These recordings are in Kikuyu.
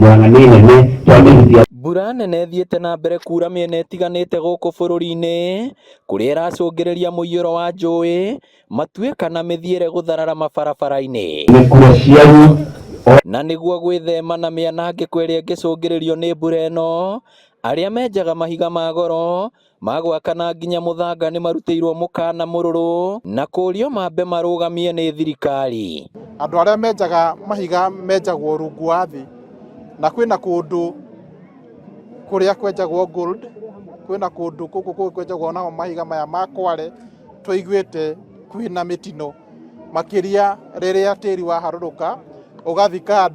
Murang'a nĩ nene twambĩrĩria. Mbura nene ĩthiĩte na mbere kuura mĩena ĩtiganĩte gũkũ bũrũri-inĩ, kũrĩa ĩracũngĩrĩria mũiyũro wa njũĩ, matuĩka na mĩthiĩre gũtharara mabarabara-inĩ. Na nĩguo gwĩthema na mĩanangĩko ĩrĩa ĩngĩcũngĩrĩrio nĩ mbura ĩno, arĩa menjaga mahiga ma goro ma gwaka na nginya mũthanga nĩ marutĩirwo mũkana mũrũrũ na kũũrio mambe marũgamie nĩ thirikari. Andũ arĩa menjaga mahiga menjagwo rungu wa thĩ, na kwĩna kũndũ kũrĩa kwenjagwo gold, kwĩna kũndũ gũkũ kwenjagwo namo mahiga maya ma Kware, tũiguĩte kwĩna mĩtino makĩria rĩrĩa tĩri waharũrũka ũgathika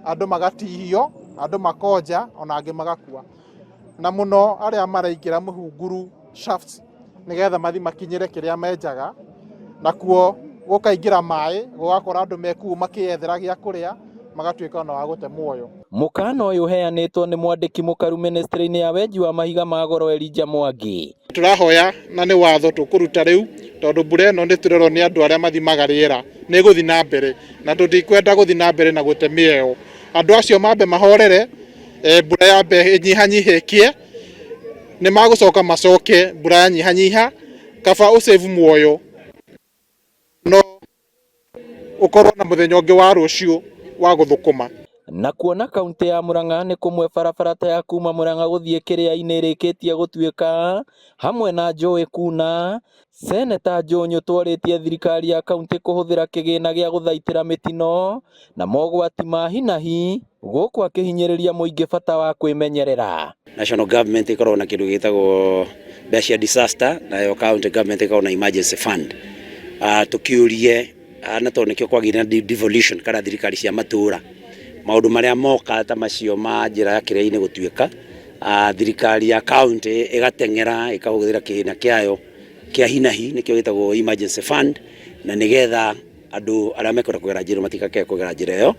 andũ magatihio, andũ makonja, ona angĩ magakua. Na mũno arĩa maraingĩra mũhunguru shafts nĩgetha mathi makinyĩre kĩrĩa menjaga, nakuo gũkaingĩra maĩ, gũgakora andũ mekuu makĩyethera gĩa kũrĩa, magatuĩka ona wa gũte muoyo. Mũkana ũyũ ũheanĩtwo nĩ mwandĩki mũkaru ministry-inĩ ya wenji wa mahiga ma goro Elijah Mwangi. Tũrahoya na nĩ watho tũkũruta rĩu, tondũ mbura ĩno nĩ tũrerwo nĩ andũ arĩa mathimaga rĩera nĩ gũthi na mbere, na tũtikwenda gũthi na mbere na gũte mĩeo. Andũ acio mambe mahorere, mbura yambe ĩnyihanyihekie, nĩ magũcoka macoke mbura yanyihanyiha, kaba ũsave muoyo no ũkorwo na mũthenya ũngĩ wa rũciũ wa gũthũkũma. Na kuona kaũntĩ ya Murang'a nĩ kũmwe barabara ta ya kuma Murang'a gũthiĩ Kĩrĩa-inĩ ĩrĩkĩtie gũtuĩka hamwe na njũĩ kuna, Seneta Joe nĩatwarĩtie thirikari ya kaũntĩ kũhũthĩra kĩgĩna gĩa gũthaitĩra mĩtino na mogwati ma hi na hi, gũkũ akĩhinyĩrĩria mũingĩ bata wa kwĩmenyerera. National government ikorwo na kĩndũ gĩtagwo mbeca disaster, nayo county government ikorwo na emergency fund. Tukiurie na tondũ nĩkĩo kwagĩire na devolution kana thirikari cia matũũra, maũndũ marĩa moka ta macio ma njĩra ya Kĩrĩa-inĩ gũtuĩka, thirikari ya county ĩgateng'era ĩkahũthĩra kĩgĩna kĩayo kĩa hi na hi, nĩkĩo gĩtagwo emergency fund, na nĩgetha andũ arĩa mekwenda kũgera njĩra matikage kũgera njĩra ĩyo,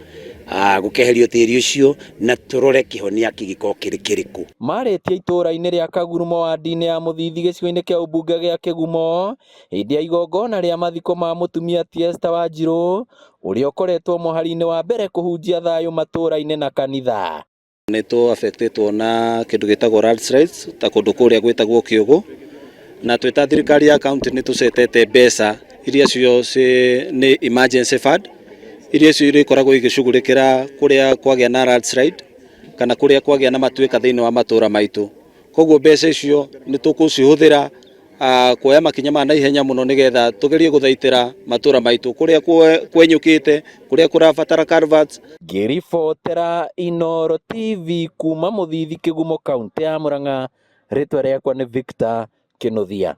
gũkeherio tĩri ũcio na tũrore kĩhonia kĩngĩkorwo kĩrĩ kĩrĩkũ. Marĩtie itũũra-inĩ rĩa Kagurumo wadi-inĩ ya Mũthithi gĩcigo-inĩ kĩa ũmbunge gĩa Kĩgumo hĩndĩ ya igongona rĩa mathiko ma mũtumia ti Esther Wanjirũ, ũrĩa ũkoretwo mũhari-inĩ wa mbere kũhunjia thayũ matũũra-inĩ na kanitha. Nĩtũ affectĩtwo na kĩndũ gĩtagwo landslides ta kũndũ kũrĩa gwĩtagwo Kĩũgũ, na twĩta thirikari ya county nĩtũcetete mbeca iria cio nĩ emergency fund, iria cio irĩkoragwo igĩcugurĩkĩra kũrĩa kwagĩa na landslide kana kũrĩa kwagĩa na matuĩka thĩinĩ wa matũũra maitũ. Koguo mbeca icio nĩtũkũcihũthĩra kuoya makinya ma naihenya mũno nĩgetha tũgerie gũthaitĩra matũũra maitũ kũrĩa kwenyũkĩte, kũrĩa kũrabatara culverts. Ngĩribotera Inooro TV kuma Mũthithi Kĩgumo kaũntĩ ya Murang'a, rĩtwa rĩakwa nĩ Victor Kĩnuthia.